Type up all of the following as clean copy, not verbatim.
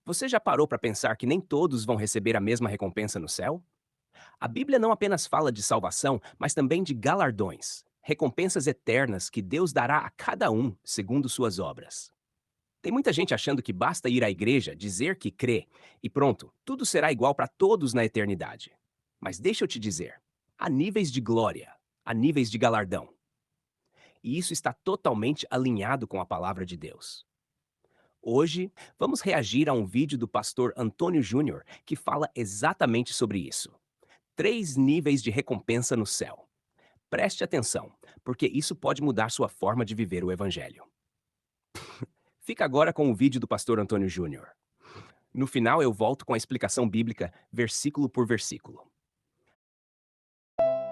Você já parou para pensar que nem todos vão receber a mesma recompensa no céu? A Bíblia não apenas fala de salvação, mas também de galardões, recompensas eternas que Deus dará a cada um segundo suas obras. Tem muita gente achando que basta ir à igreja, dizer que crê, e pronto, tudo será igual para todos na eternidade. Mas deixa eu te dizer, há níveis de glória, há níveis de galardão. E isso está totalmente alinhado com a palavra de Deus. Hoje, vamos reagir a um vídeo do pastor Antônio Júnior que fala exatamente sobre isso. 3 níveis de recompensa no céu. Preste atenção, porque isso pode mudar sua forma de viver o Evangelho. Fica agora com o vídeo do pastor Antônio Júnior. No final, eu volto com a explicação bíblica, versículo por versículo.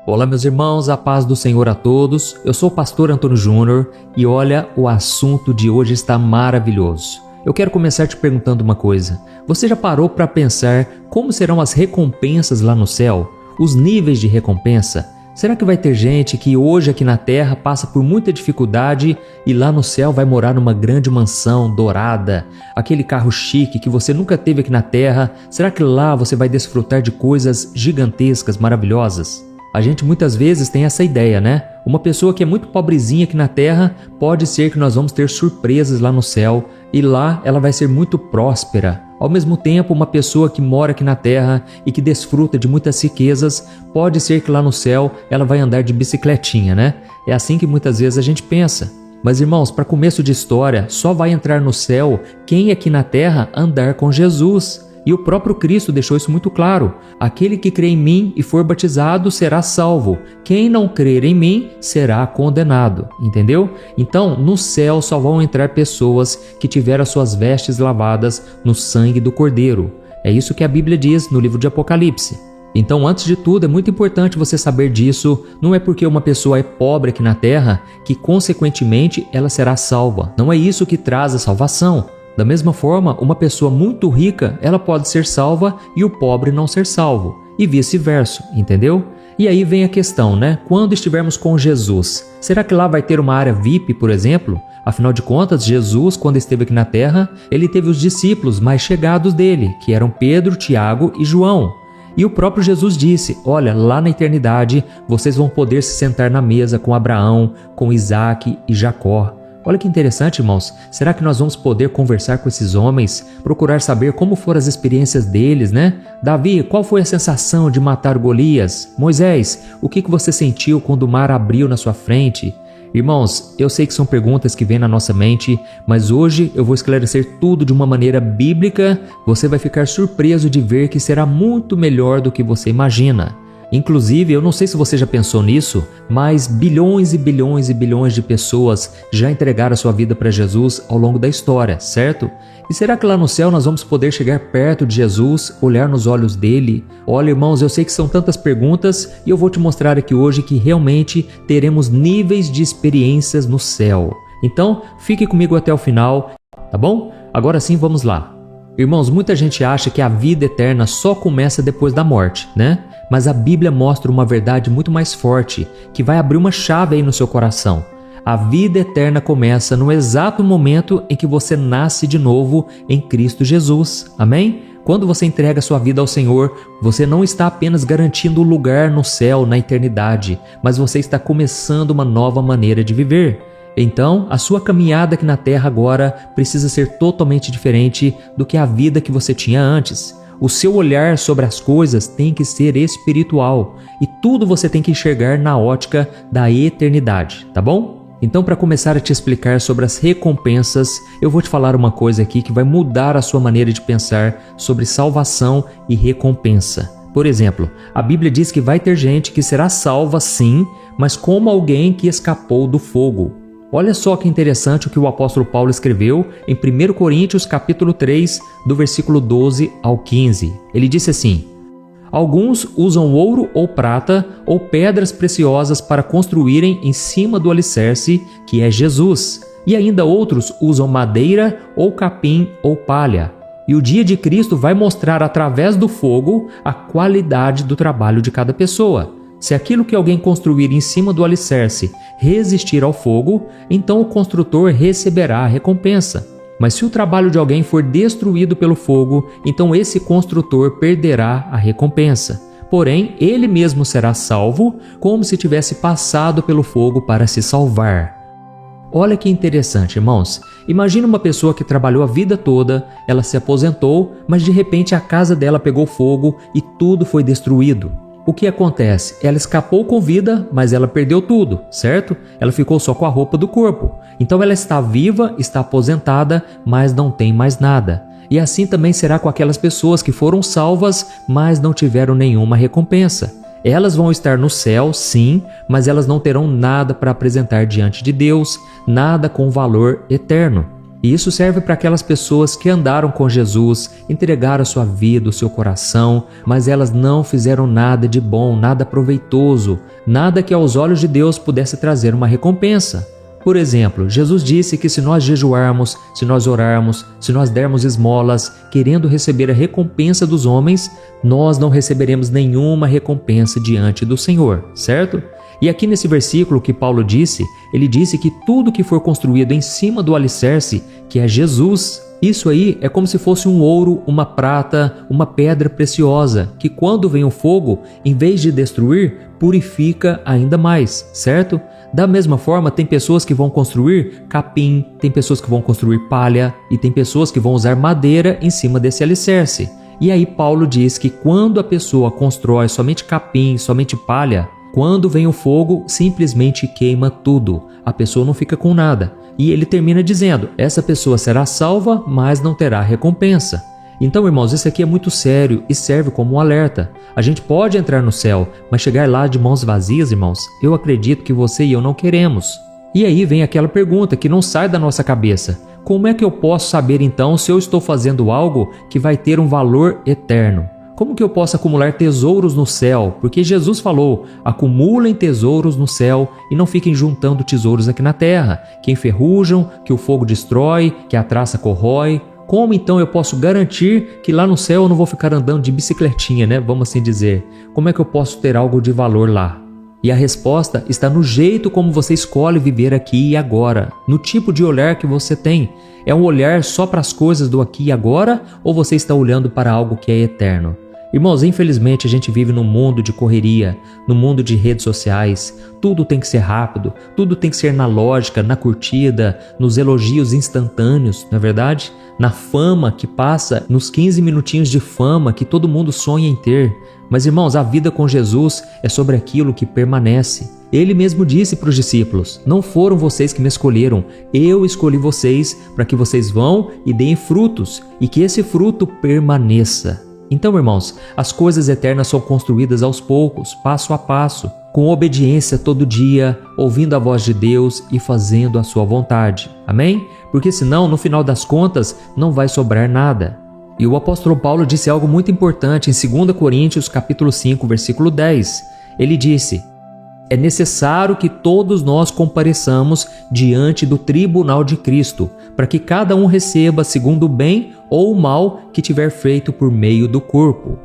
Olá, meus irmãos, a paz do Senhor a todos. Eu sou o pastor Antônio Júnior e olha, o assunto de hoje está maravilhoso. Eu quero começar te perguntando uma coisa. Você já parou para pensar como serão as recompensas lá no céu? Os níveis de recompensa? Será que vai ter gente que hoje aqui na terra passa por muita dificuldade e lá no céu vai morar numa grande mansão dourada, aquele carro chique que você nunca teve aqui na terra? Será que lá você vai desfrutar de coisas gigantescas, maravilhosas? A gente muitas vezes tem essa ideia, né? Uma pessoa que é muito pobrezinha aqui na terra, pode ser que nós vamos ter surpresas lá no céu e lá ela vai ser muito próspera. Ao mesmo tempo, uma pessoa que mora aqui na terra e que desfruta de muitas riquezas, pode ser que lá no céu ela vai andar de bicicletinha, né? É assim que muitas vezes a gente pensa. Mas irmãos, para começo de história, só vai entrar no céu quem aqui na terra andar com Jesus. E o próprio Cristo deixou isso muito claro. Aquele que crê em mim e for batizado será salvo. Quem não crer em mim será condenado. Entendeu? Então, no céu só vão entrar pessoas que tiveram as suas vestes lavadas no sangue do Cordeiro. É isso que a Bíblia diz no livro de Apocalipse. Então, antes de tudo, é muito importante você saber disso. Não é porque uma pessoa é pobre aqui na terra que, consequentemente, ela será salva. Não é isso que traz a salvação. Da mesma forma, uma pessoa muito rica, ela pode ser salva e o pobre não ser salvo, e vice-versa, entendeu? E aí vem a questão, né? Quando estivermos com Jesus, será que lá vai ter uma área VIP, por exemplo? Afinal de contas, Jesus, quando esteve aqui na terra, ele teve os discípulos mais chegados dele, que eram Pedro, Tiago e João. E o próprio Jesus disse, olha, lá na eternidade, vocês vão poder se sentar na mesa com Abraão, com Isaac e Jacó. Olha que interessante, irmãos. Será que nós vamos poder conversar com esses homens, procurar saber como foram as experiências deles, né? Davi, qual foi a sensação de matar Golias? Moisés, o que você sentiu quando o mar abriu na sua frente? Irmãos, eu sei que são perguntas que vêm na nossa mente, mas hoje eu vou esclarecer tudo de uma maneira bíblica. Você vai ficar surpreso de ver que será muito melhor do que você imagina. Inclusive, eu não sei se você já pensou nisso, mas bilhões e bilhões e bilhões de pessoas já entregaram a sua vida para Jesus ao longo da história, certo? E será que lá no céu nós vamos poder chegar perto de Jesus, olhar nos olhos dele? Olha, irmãos, eu sei que são tantas perguntas e eu vou te mostrar aqui hoje que realmente teremos níveis de experiências no céu. Então, fique comigo até o final, tá bom? Agora sim, vamos lá. Irmãos, muita gente acha que a vida eterna só começa depois da morte, né? Mas a Bíblia mostra uma verdade muito mais forte, que vai abrir uma chave aí no seu coração. A vida eterna começa no exato momento em que você nasce de novo em Cristo Jesus. Amém? Quando você entrega sua vida ao Senhor, você não está apenas garantindo um lugar no céu, na eternidade, mas você está começando uma nova maneira de viver. Então, a sua caminhada aqui na terra agora precisa ser totalmente diferente do que a vida que você tinha antes. O seu olhar sobre as coisas tem que ser espiritual e tudo você tem que enxergar na ótica da eternidade, tá bom? Então, para começar a te explicar sobre as recompensas, eu vou te falar uma coisa aqui que vai mudar a sua maneira de pensar sobre salvação e recompensa. Por exemplo, a Bíblia diz que vai ter gente que será salva sim, mas como alguém que escapou do fogo. Olha só que interessante o que o apóstolo Paulo escreveu em 1 Coríntios capítulo 3, do versículo 12 ao 15. Ele disse assim: alguns usam ouro ou prata ou pedras preciosas para construírem em cima do alicerce, que é Jesus. E ainda outros usam madeira ou capim ou palha. E o dia de Cristo vai mostrar através do fogo a qualidade do trabalho de cada pessoa. Se aquilo que alguém construir em cima do alicerce resistir ao fogo, então o construtor receberá a recompensa. Mas se o trabalho de alguém for destruído pelo fogo, então esse construtor perderá a recompensa. Porém, ele mesmo será salvo, como se tivesse passado pelo fogo para se salvar. Olha que interessante, irmãos. Imagina uma pessoa que trabalhou a vida toda, ela se aposentou, mas de repente a casa dela pegou fogo e tudo foi destruído. O que acontece? Ela escapou com vida, mas ela perdeu tudo, certo? Ela ficou só com a roupa do corpo. Então ela está viva, está aposentada, mas não tem mais nada. E assim também será com aquelas pessoas que foram salvas, mas não tiveram nenhuma recompensa. Elas vão estar no céu, sim, mas elas não terão nada para apresentar diante de Deus, nada com valor eterno. E isso serve para aquelas pessoas que andaram com Jesus, entregaram a sua vida, o seu coração, mas elas não fizeram nada de bom, nada proveitoso, nada que aos olhos de Deus pudesse trazer uma recompensa. Por exemplo, Jesus disse que se nós jejuarmos, se nós orarmos, se nós dermos esmolas, querendo receber a recompensa dos homens, nós não receberemos nenhuma recompensa diante do Senhor, certo? E aqui nesse versículo que Paulo disse, ele disse que tudo que for construído em cima do alicerce, que é Jesus, isso aí é como se fosse um ouro, uma prata, uma pedra preciosa, que quando vem o fogo, em vez de destruir, purifica ainda mais, certo? Da mesma forma, tem pessoas que vão construir capim, tem pessoas que vão construir palha e tem pessoas que vão usar madeira em cima desse alicerce. E aí Paulo diz que quando a pessoa constrói somente capim, somente palha, quando vem o fogo, simplesmente queima tudo. A pessoa não fica com nada. E ele termina dizendo, essa pessoa será salva, mas não terá recompensa. Então, irmãos, isso aqui é muito sério e serve como um alerta. A gente pode entrar no céu, mas chegar lá de mãos vazias, irmãos, eu acredito que você e eu não queremos. E aí vem aquela pergunta que não sai da nossa cabeça. Como é que eu posso saber então se eu estou fazendo algo que vai ter um valor eterno? Como que eu posso acumular tesouros no céu? Porque Jesus falou, acumulem tesouros no céu e não fiquem juntando tesouros aqui na terra, que enferrujam, que o fogo destrói, que a traça corrói. Como então eu posso garantir que lá no céu eu não vou ficar andando de bicicletinha, né? Vamos assim dizer. Como é que eu posso ter algo de valor lá? E a resposta está no jeito como você escolhe viver aqui e agora, no tipo de olhar que você tem. É um olhar só para as coisas do aqui e agora ou você está olhando para algo que é eterno? Irmãos, infelizmente a gente vive num mundo de correria, no mundo de redes sociais. Tudo tem que ser rápido, tudo tem que ser na lógica, na curtida, nos elogios instantâneos, não é verdade? Na fama que passa, nos 15 minutinhos de fama que todo mundo sonha em ter. Mas irmãos, a vida com Jesus é sobre aquilo que permanece. Ele mesmo disse para os discípulos, não foram vocês que me escolheram, eu escolhi vocês para que vocês vão e deem frutos e que esse fruto permaneça. Então, irmãos, as coisas eternas são construídas aos poucos, passo a passo, com obediência todo dia, ouvindo a voz de Deus e fazendo a sua vontade. Amém? Porque senão, no final das contas, não vai sobrar nada. E o apóstolo Paulo disse algo muito importante em 2 Coríntios capítulo 5, versículo 10. Ele disse, é necessário que todos nós compareçamos diante do tribunal de Cristo, para que cada um receba segundo o bem ou o mal que tiver feito por meio do corpo.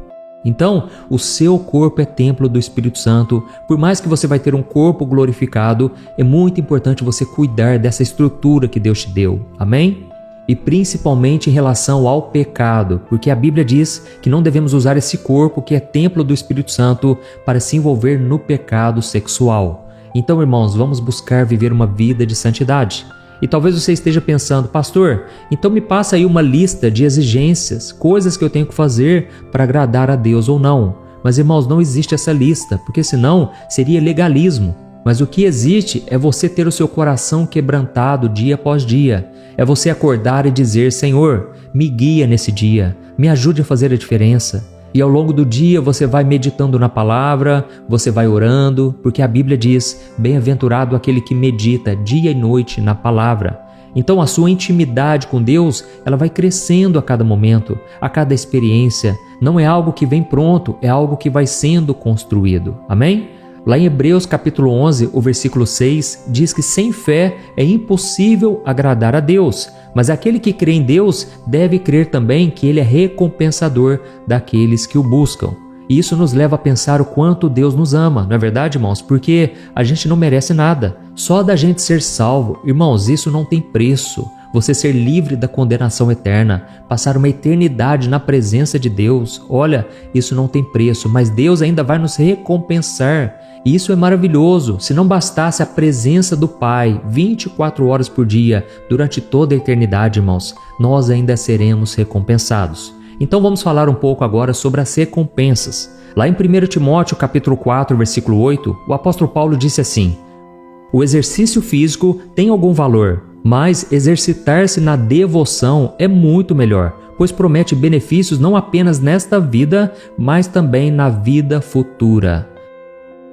Então, o seu corpo é templo do Espírito Santo. Por mais que você vai ter um corpo glorificado, é muito importante você cuidar dessa estrutura que Deus te deu. Amém? E principalmente em relação ao pecado, porque a Bíblia diz que não devemos usar esse corpo que é templo do Espírito Santo para se envolver no pecado sexual. Então, irmãos, vamos buscar viver uma vida de santidade. E talvez você esteja pensando, pastor, então me passa aí uma lista de exigências, coisas que eu tenho que fazer para agradar a Deus ou não. Mas, irmãos, não existe essa lista, porque senão seria legalismo. Mas o que existe é você ter o seu coração quebrantado dia após dia. É você acordar e dizer, Senhor, me guia nesse dia, me ajude a fazer a diferença. E ao longo do dia você vai meditando na palavra, você vai orando, porque a Bíblia diz, bem-aventurado aquele que medita dia e noite na palavra. Então a sua intimidade com Deus, ela vai crescendo a cada momento, a cada experiência. Não é algo que vem pronto, é algo que vai sendo construído. Amém? Lá em Hebreus capítulo 11, o versículo 6, diz que sem fé é impossível agradar a Deus, mas aquele que crê em Deus deve crer também que Ele é recompensador daqueles que o buscam. E isso nos leva a pensar o quanto Deus nos ama, não é verdade, irmãos? Porque a gente não merece nada. Só da gente ser salvo, irmãos, isso não tem preço. você ser livre da condenação eterna, passar uma eternidade na presença de Deus. Olha, isso não tem preço, mas Deus ainda vai nos recompensar. E isso é maravilhoso. Se não bastasse a presença do Pai 24 horas por dia, durante toda a eternidade, irmãos, nós ainda seremos recompensados. Então vamos falar um pouco agora sobre as recompensas. Lá em 1 Timóteo capítulo 4, versículo 8, o apóstolo Paulo disse assim: o exercício físico tem algum valor, mas exercitar-se na devoção é muito melhor, pois promete benefícios não apenas nesta vida, mas também na vida futura.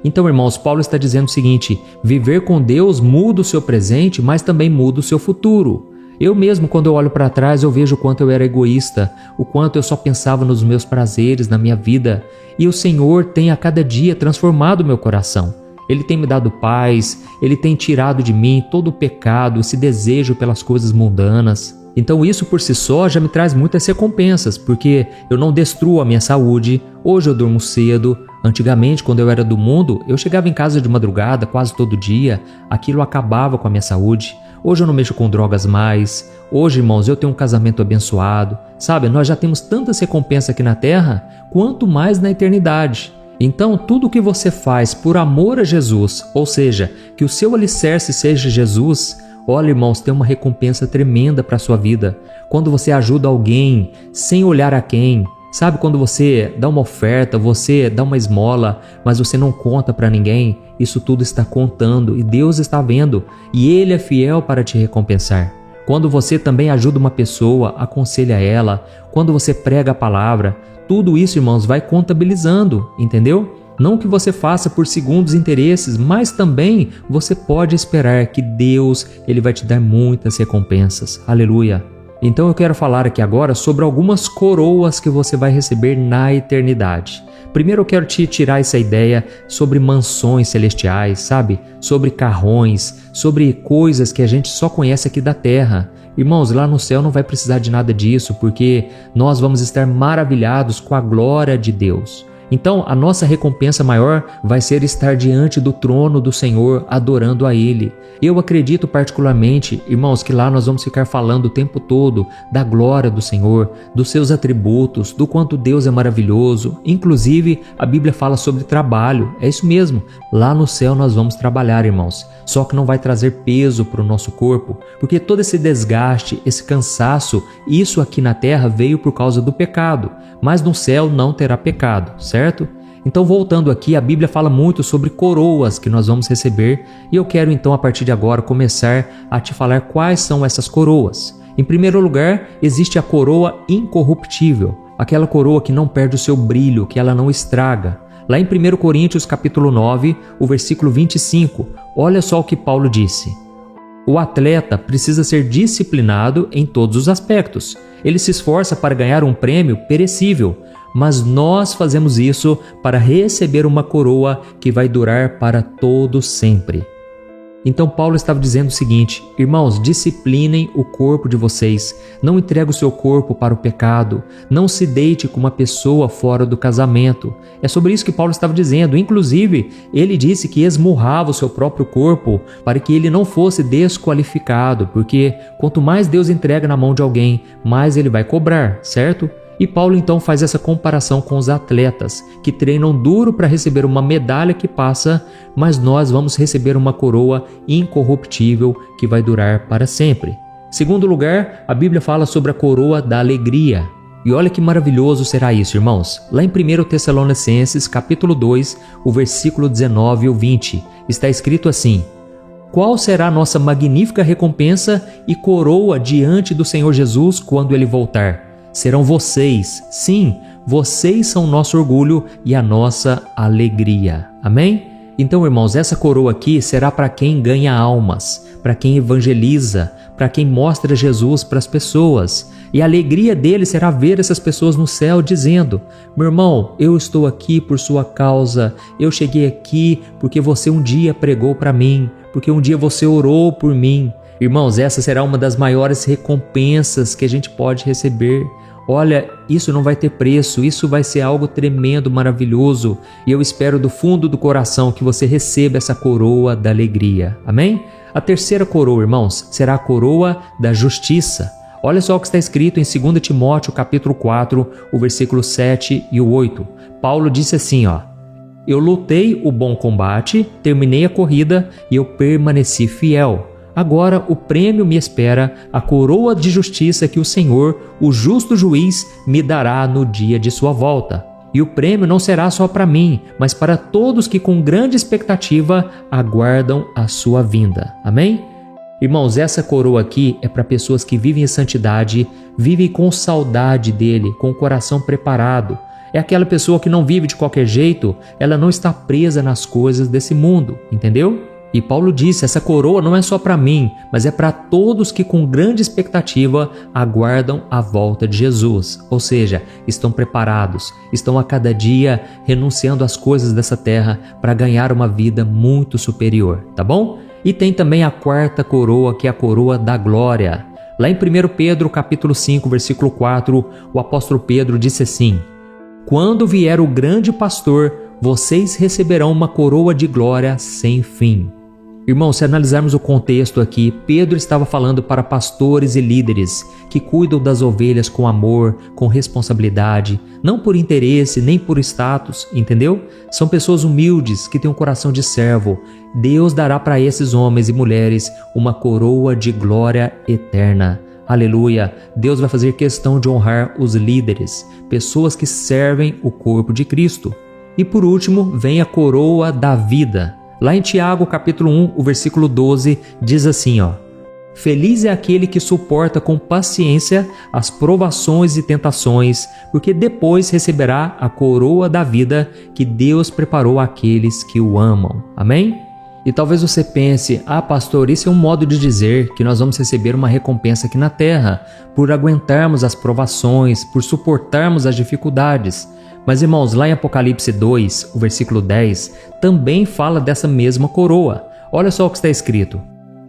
Então, irmãos, Paulo está dizendo o seguinte: viver com Deus muda o seu presente, mas também muda o seu futuro. Eu mesmo, quando eu olho para trás, eu vejo o quanto eu era egoísta, o quanto eu só pensava nos meus prazeres, na minha vida. E o Senhor tem a cada dia transformado o meu coração. Ele tem me dado paz, Ele tem tirado de mim todo o pecado, esse desejo pelas coisas mundanas. Então isso por si só já me traz muitas recompensas, porque eu não destruo a minha saúde, hoje eu durmo cedo. Antigamente, quando eu era do mundo, eu chegava em casa de madrugada quase todo dia, aquilo acabava com a minha saúde. Hoje eu não mexo com drogas mais. Hoje, irmãos, eu tenho um casamento abençoado. Sabe, nós já temos tantas recompensas aqui na terra, quanto mais na eternidade. Então, tudo o que você faz por amor a Jesus, ou seja, que o seu alicerce seja Jesus, olha, irmãos, tem uma recompensa tremenda para a sua vida. Quando você ajuda alguém sem olhar a quem, sabe, quando você dá uma oferta, você dá uma esmola, mas você não conta para ninguém, isso tudo está contando e Deus está vendo e Ele é fiel para te recompensar. Quando você também ajuda uma pessoa, aconselha ela, quando você prega a palavra, tudo isso, irmãos, vai contabilizando, entendeu? Não que você faça por segundos interesses, mas também você pode esperar que Deus, Ele vai te dar muitas recompensas. Aleluia! Então eu quero falar aqui agora sobre algumas coroas que você vai receber na eternidade. Primeiro eu quero te tirar essa ideia sobre mansões celestiais, sabe? Sobre carrões, sobre coisas que a gente só conhece aqui da terra. Irmãos, lá no céu não vai precisar de nada disso, porque nós vamos estar maravilhados com a glória de Deus. Então, a nossa recompensa maior vai ser estar diante do trono do Senhor, adorando a Ele. Eu acredito particularmente, irmãos, que lá nós vamos ficar falando o tempo todo da glória do Senhor, dos seus atributos, do quanto Deus é maravilhoso. Inclusive, a Bíblia fala sobre trabalho. É isso mesmo. Lá no céu nós vamos trabalhar, irmãos. Só que não vai trazer peso para o nosso corpo, porque todo esse desgaste, esse cansaço, isso aqui na terra veio por causa do pecado. Mas no céu não terá pecado, certo? Então, voltando aqui, a Bíblia fala muito sobre coroas que nós vamos receber e eu quero então, a partir de agora, começar a te falar quais são essas coroas. Em primeiro lugar, existe a coroa incorruptível, aquela coroa que não perde o seu brilho, que ela não estraga. Lá em 1 Coríntios capítulo 9, o versículo 25, olha só o que Paulo disse. O atleta precisa ser disciplinado em todos os aspectos. Ele se esforça para ganhar um prêmio perecível, mas nós fazemos isso para receber uma coroa que vai durar para todo sempre. Então Paulo estava dizendo o seguinte: irmãos, disciplinem o corpo de vocês, não entregue o seu corpo para o pecado, não se deite com uma pessoa fora do casamento. É sobre isso que Paulo estava dizendo. Inclusive, ele disse que esmurrava o seu próprio corpo para que ele não fosse desqualificado, porque quanto mais Deus entrega na mão de alguém, mais ele vai cobrar, certo? E Paulo então faz essa comparação com os atletas, que treinam duro para receber uma medalha que passa, mas nós vamos receber uma coroa incorruptível que vai durar para sempre. Segundo lugar, a Bíblia fala sobre a coroa da alegria. E olha que maravilhoso será isso, irmãos. Lá em 1 Tessalonicenses, capítulo 2, o versículo 19 e o 20, está escrito assim: qual será a nossa magnífica recompensa e coroa diante do Senhor Jesus quando Ele voltar? Serão vocês, sim, vocês são o nosso orgulho e a nossa alegria. Amém? Então, irmãos, essa coroa aqui será para quem ganha almas, para quem evangeliza, para quem mostra Jesus para as pessoas. E a alegria dele será ver essas pessoas no céu dizendo: meu irmão, eu estou aqui por sua causa, eu cheguei aqui porque você um dia pregou para mim, porque um dia você orou por mim. Irmãos, essa será uma das maiores recompensas que a gente pode receber. Olha, isso não vai ter preço, isso vai ser algo tremendo, maravilhoso. E eu espero do fundo do coração que você receba essa coroa da alegria. Amém? A terceira coroa, irmãos, será a coroa da justiça. Olha só o que está escrito em 2 Timóteo capítulo 4, o versículo 7 e o 8. Paulo disse assim, eu lutei o bom combate, terminei a corrida e eu permaneci fiel. Agora o prêmio me espera, a coroa de justiça que o Senhor, o justo juiz, me dará no dia de sua volta. E o prêmio não será só para mim, mas para todos que com grande expectativa aguardam a sua vinda. Amém? Irmãos, essa coroa aqui é para pessoas que vivem em santidade, vivem com saudade dele, com o coração preparado. É aquela pessoa que não vive de qualquer jeito, ela não está presa nas coisas desse mundo, entendeu? E Paulo disse, essa coroa não é só para mim, mas é para todos que com grande expectativa aguardam a volta de Jesus. Ou seja, estão preparados, estão a cada dia renunciando às coisas dessa terra para ganhar uma vida muito superior, tá bom? E tem também a quarta coroa, que é a coroa da glória. Lá em 1 Pedro capítulo 5, versículo 4, o apóstolo Pedro disse assim, quando vier o grande pastor, vocês receberão uma coroa de glória sem fim. Irmão, se analisarmos o contexto aqui, Pedro estava falando para pastores e líderes que cuidam das ovelhas com amor, com responsabilidade, não por interesse nem por status, entendeu? São pessoas humildes que têm um coração de servo. Deus dará para esses homens e mulheres uma coroa de glória eterna. Aleluia! Deus vai fazer questão de honrar os líderes, pessoas que servem o corpo de Cristo. E por último, vem a coroa da vida. Lá em Tiago, capítulo 1, o versículo 12, diz assim, Feliz é aquele que suporta com paciência as provações e tentações, porque depois receberá a coroa da vida que Deus preparou àqueles que o amam. Amém? E talvez você pense, pastor, isso é um modo de dizer que nós vamos receber uma recompensa aqui na terra, por aguentarmos as provações, por suportarmos as dificuldades. Mas irmãos, lá em Apocalipse 2, o versículo 10, também fala dessa mesma coroa. Olha só o que está escrito.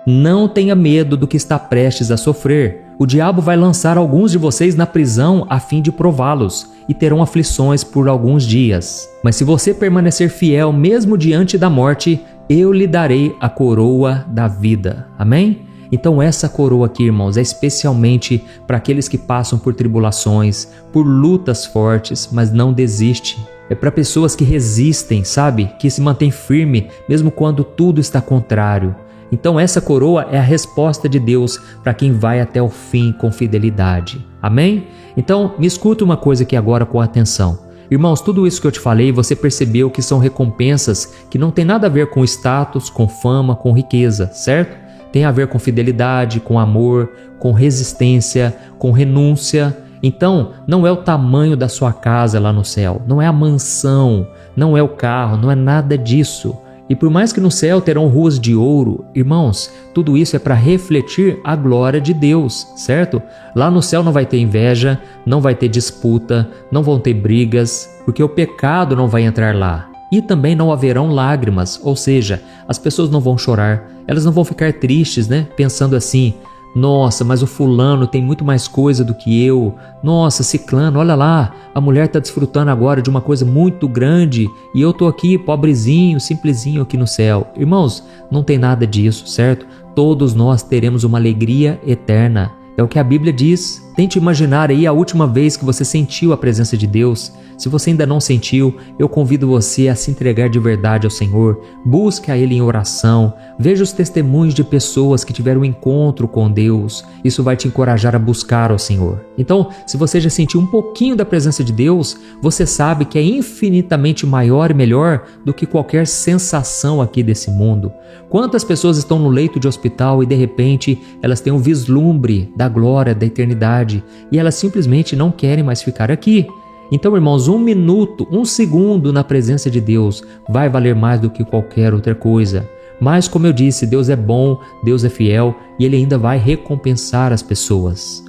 Não tenha medo do que está prestes a sofrer. O diabo vai lançar alguns de vocês na prisão a fim de prová-los, e terão aflições por alguns dias. Mas se você permanecer fiel mesmo diante da morte, eu lhe darei a coroa da vida. Amém? Então essa coroa aqui, irmãos, é especialmente para aqueles que passam por tribulações, por lutas fortes, mas não desistem. É para pessoas que resistem, sabe? Que se mantêm firme, mesmo quando tudo está contrário. Então essa coroa é a resposta de Deus para quem vai até o fim com fidelidade. Amém? Então me escuta uma coisa aqui agora com atenção. Irmãos, tudo isso que eu te falei, você percebeu que são recompensas que não tem nada a ver com status, com fama, com riqueza, certo? Tem a ver com fidelidade, com amor, com resistência, com renúncia. Então, não é o tamanho da sua casa lá no céu, não é a mansão, não é o carro, não é nada disso. E por mais que no céu terão ruas de ouro, irmãos, tudo isso é para refletir a glória de Deus, certo? Lá no céu não vai ter inveja, não vai ter disputa, não vão ter brigas, porque o pecado não vai entrar lá. E também não haverão lágrimas, ou seja, as pessoas não vão chorar, elas não vão ficar tristes, pensando assim, nossa, mas o fulano tem muito mais coisa do que eu, nossa, ciclano, olha lá, a mulher está desfrutando agora de uma coisa muito grande e eu estou aqui pobrezinho, simplesinho aqui no céu. Irmãos, não tem nada disso, certo? Todos nós teremos uma alegria eterna. É o que a Bíblia diz. Tente imaginar aí a última vez que você sentiu a presença de Deus. Se você ainda não sentiu, eu convido você a se entregar de verdade ao Senhor. Busque a Ele em oração. Veja os testemunhos de pessoas que tiveram um encontro com Deus. Isso vai te encorajar a buscar ao Senhor. Então, se você já sentiu um pouquinho da presença de Deus, você sabe que é infinitamente maior e melhor do que qualquer sensação aqui desse mundo. Quantas pessoas estão no leito de hospital e de repente elas têm um vislumbre da glória, da eternidade e elas simplesmente não querem mais ficar aqui. Então, irmãos, 1 minuto, 1 segundo na presença de Deus vai valer mais do que qualquer outra coisa. Mas, como eu disse, Deus é bom, Deus é fiel e Ele ainda vai recompensar as pessoas.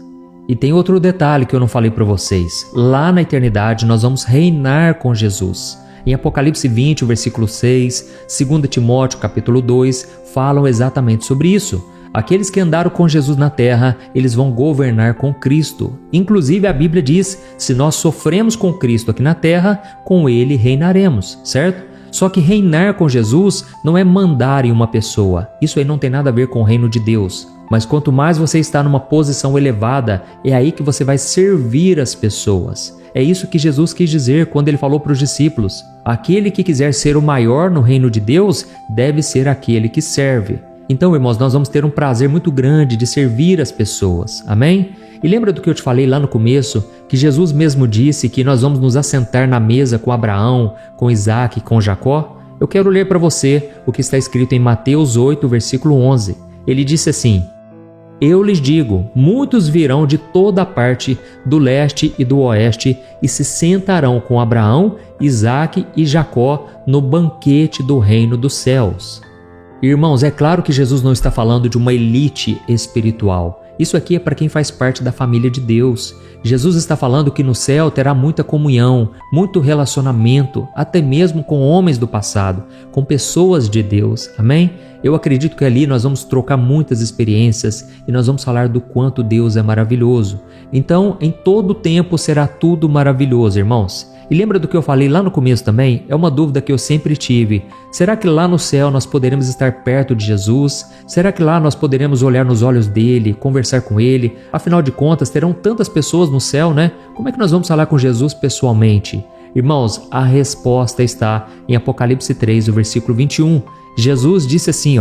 E tem outro detalhe que eu não falei para vocês. Lá na eternidade nós vamos reinar com Jesus. Em Apocalipse 20, o versículo 6, 2 Timóteo capítulo 2, falam exatamente sobre isso. Aqueles que andaram com Jesus na terra, eles vão governar com Cristo. Inclusive a Bíblia diz, se nós sofremos com Cristo aqui na terra, com Ele reinaremos, certo? Só que reinar com Jesus não é mandar em uma pessoa. Isso aí não tem nada a ver com o reino de Deus. Mas quanto mais você está numa posição elevada, é aí que você vai servir as pessoas. É isso que Jesus quis dizer quando ele falou para os discípulos: aquele que quiser ser o maior no reino de Deus deve ser aquele que serve. Então, irmãos, nós vamos ter um prazer muito grande de servir as pessoas. Amém? E lembra do que eu te falei lá no começo? Que Jesus mesmo disse que nós vamos nos assentar na mesa com Abraão, com Isaac e com Jacó? Eu quero ler para você o que está escrito em Mateus 8, versículo 11. Ele disse assim: eu lhes digo, muitos virão de toda a parte do leste e do oeste e se sentarão com Abraão, Isaque e Jacó no banquete do reino dos céus. Irmãos, é claro que Jesus não está falando de uma elite espiritual. Isso aqui é para quem faz parte da família de Deus. Jesus está falando que no céu terá muita comunhão, muito relacionamento, até mesmo com homens do passado, com pessoas de Deus. Amém? Eu acredito que ali nós vamos trocar muitas experiências e nós vamos falar do quanto Deus é maravilhoso. Então, em todo tempo será tudo maravilhoso, irmãos. E lembra do que eu falei lá no começo também? É uma dúvida que eu sempre tive. Será que lá no céu nós poderemos estar perto de Jesus? Será que lá nós poderemos olhar nos olhos dele, conversar com ele? Afinal de contas, terão tantas pessoas no céu, né? Como é que nós vamos falar com Jesus pessoalmente? Irmãos, a resposta está em Apocalipse 3, o versículo 21. Jesus disse assim,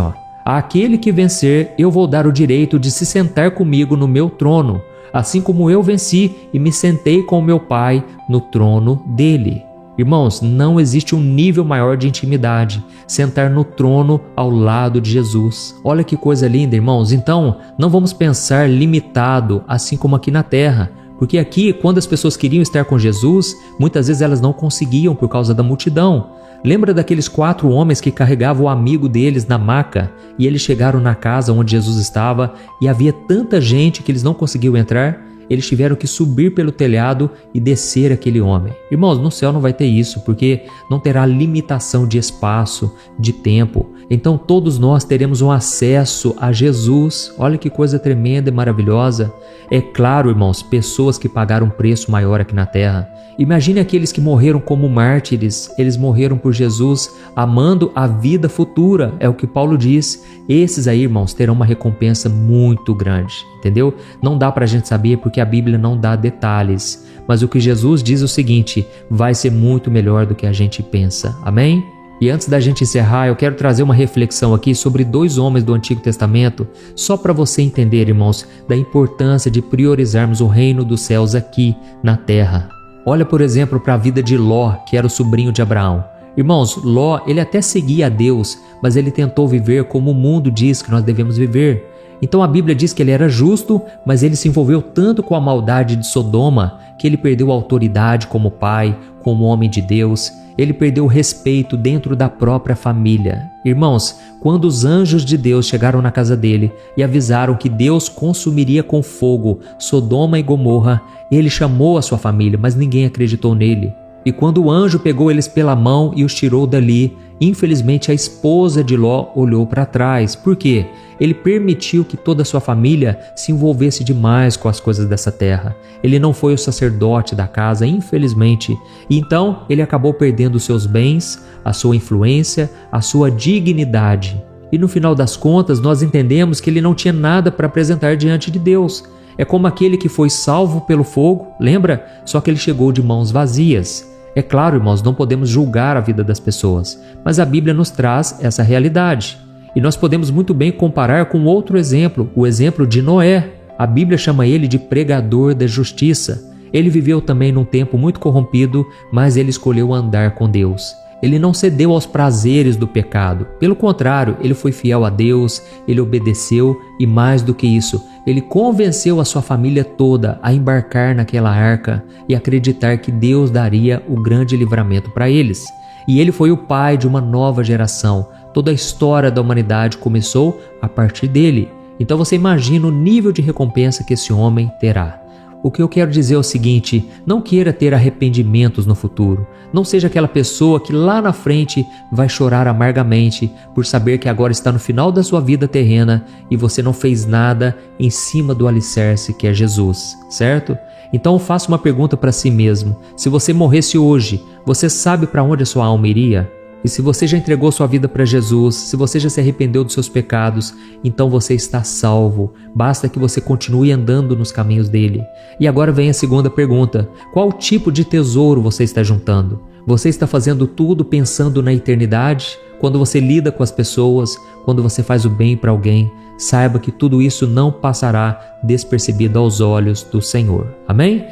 àquele que vencer, eu vou dar o direito de se sentar comigo no meu trono, assim como eu venci e me sentei com o meu Pai no trono dele. Irmãos, não existe um nível maior de intimidade, sentar no trono ao lado de Jesus. Olha que coisa linda, irmãos. Então, não vamos pensar limitado, assim como aqui na terra. Porque aqui, quando as pessoas queriam estar com Jesus, muitas vezes elas não conseguiam por causa da multidão. Lembra daqueles 4 homens que carregavam o amigo deles na maca e eles chegaram na casa onde Jesus estava e havia tanta gente que eles não conseguiam entrar? Eles tiveram que subir pelo telhado e descer aquele homem. Irmãos, no céu não vai ter isso, porque não terá limitação de espaço, de tempo. Então todos nós teremos um acesso a Jesus. Olha que coisa tremenda e maravilhosa. É claro, irmãos, pessoas que pagaram um preço maior aqui na terra. Imagine aqueles que morreram como mártires. Eles morreram por Jesus, amando a vida futura. É o que Paulo diz. Esses aí, irmãos, terão uma recompensa muito grande. Entendeu? Não dá para a gente saber porque a Bíblia não dá detalhes. Mas o que Jesus diz é o seguinte: vai ser muito melhor do que a gente pensa. Amém? E antes da gente encerrar, eu quero trazer uma reflexão aqui sobre 2 homens do Antigo Testamento, só para você entender, irmãos, da importância de priorizarmos o reino dos céus aqui na terra. Olha, por exemplo, para a vida de Ló, que era o sobrinho de Abraão. Irmãos, Ló, ele até seguia a Deus, mas ele tentou viver como o mundo diz que nós devemos viver. Então a Bíblia diz que ele era justo, mas ele se envolveu tanto com a maldade de Sodoma que ele perdeu a autoridade como pai, como homem de Deus. Ele perdeu o respeito dentro da própria família. Irmãos, quando os anjos de Deus chegaram na casa dele e avisaram que Deus consumiria com fogo Sodoma e Gomorra, ele chamou a sua família, mas ninguém acreditou nele. E quando o anjo pegou eles pela mão e os tirou dali, infelizmente a esposa de Ló olhou para trás. Por quê? Ele permitiu que toda a sua família se envolvesse demais com as coisas dessa terra. Ele não foi o sacerdote da casa, infelizmente. E então ele acabou perdendo os seus bens, a sua influência, a sua dignidade. E no final das contas nós entendemos que ele não tinha nada para apresentar diante de Deus. É como aquele que foi salvo pelo fogo, lembra? Só que ele chegou de mãos vazias. É claro, irmãos, não podemos julgar a vida das pessoas, mas a Bíblia nos traz essa realidade. E nós podemos muito bem comparar com outro exemplo, o exemplo de Noé. A Bíblia chama ele de pregador da justiça. Ele viveu também num tempo muito corrompido, mas ele escolheu andar com Deus. Ele não cedeu aos prazeres do pecado. Pelo contrário, ele foi fiel a Deus, ele obedeceu e, mais do que isso, ele convenceu a sua família toda a embarcar naquela arca e acreditar que Deus daria o grande livramento para eles. E ele foi o pai de uma nova geração. Toda a história da humanidade começou a partir dele. Então você imagina o nível de recompensa que esse homem terá. O que eu quero dizer é o seguinte: não queira ter arrependimentos no futuro. Não seja aquela pessoa que lá na frente vai chorar amargamente por saber que agora está no final da sua vida terrena e você não fez nada em cima do alicerce que é Jesus, certo? Então faça uma pergunta para si mesmo: se você morresse hoje, você sabe para onde a sua alma iria? E se você já entregou sua vida para Jesus, se você já se arrependeu dos seus pecados, então você está salvo. Basta que você continue andando nos caminhos dele. E agora vem a segunda pergunta: qual tipo de tesouro você está juntando? Você está fazendo tudo pensando na eternidade? Quando você lida com as pessoas, quando você faz o bem para alguém, saiba que tudo isso não passará despercebido aos olhos do Senhor. Amém?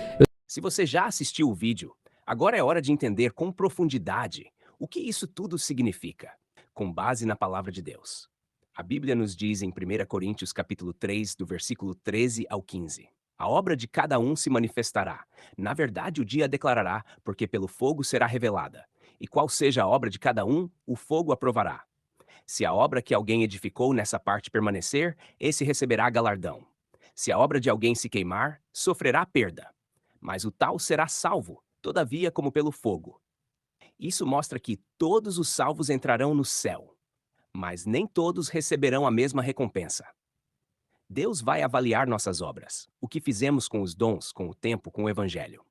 Se você já assistiu o vídeo, agora é hora de entender com profundidade o que isso tudo significa, com base na palavra de Deus. A Bíblia nos diz em 1 Coríntios capítulo 3, do versículo 13 ao 15: a obra de cada um se manifestará. Na verdade, o dia declarará, porque pelo fogo será revelada. E qual seja a obra de cada um, o fogo aprovará. Se a obra que alguém edificou nessa parte permanecer, esse receberá galardão. Se a obra de alguém se queimar, sofrerá perda. Mas o tal será salvo, todavia como pelo fogo. Isso mostra que todos os salvos entrarão no céu, mas nem todos receberão a mesma recompensa. Deus vai avaliar nossas obras, o que fizemos com os dons, com o tempo, com o evangelho.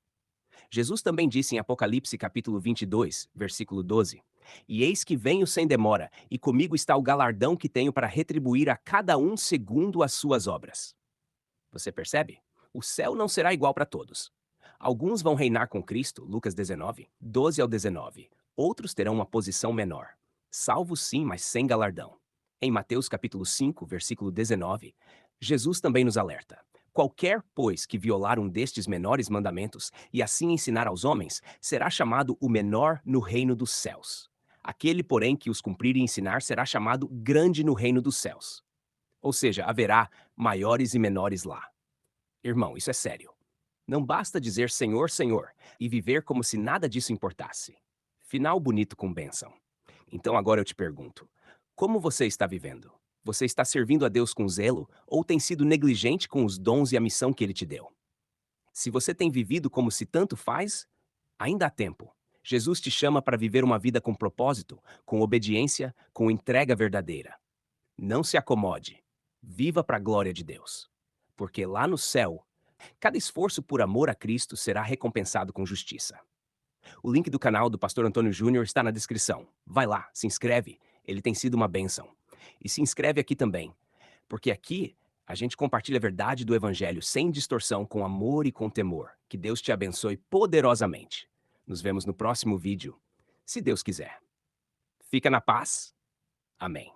Jesus também disse em Apocalipse capítulo 22, versículo 12: e eis que venho sem demora, e comigo está o galardão que tenho para retribuir a cada um segundo as suas obras. Você percebe? O céu não será igual para todos. Alguns vão reinar com Cristo, Lucas 19, 12 ao 19. Outros terão uma posição menor. Salvos sim, mas sem galardão. Em Mateus capítulo 5, versículo 19, Jesus também nos alerta: qualquer, pois, que violar um destes menores mandamentos e assim ensinar aos homens, será chamado o menor no reino dos céus. Aquele, porém, que os cumprir e ensinar será chamado grande no reino dos céus. Ou seja, haverá maiores e menores lá. Irmão, isso é sério. Não basta dizer Senhor, Senhor e viver como se nada disso importasse. Final bonito com bênção. Então agora eu te pergunto: como você está vivendo? Você está servindo a Deus com zelo ou tem sido negligente com os dons e a missão que Ele te deu? Se você tem vivido como se tanto faz, ainda há tempo. Jesus te chama para viver uma vida com propósito, com obediência, com entrega verdadeira. Não se acomode. Viva para a glória de Deus. Porque lá no céu, cada esforço por amor a Cristo será recompensado com justiça. O link do canal do Pastor Antônio Júnior está na descrição. Vai lá, se inscreve. Ele tem sido uma bênção. E se inscreve aqui também, porque aqui a gente compartilha a verdade do Evangelho sem distorção, com amor e com temor. Que Deus te abençoe poderosamente. Nos vemos no próximo vídeo, se Deus quiser. Fica na paz. Amém.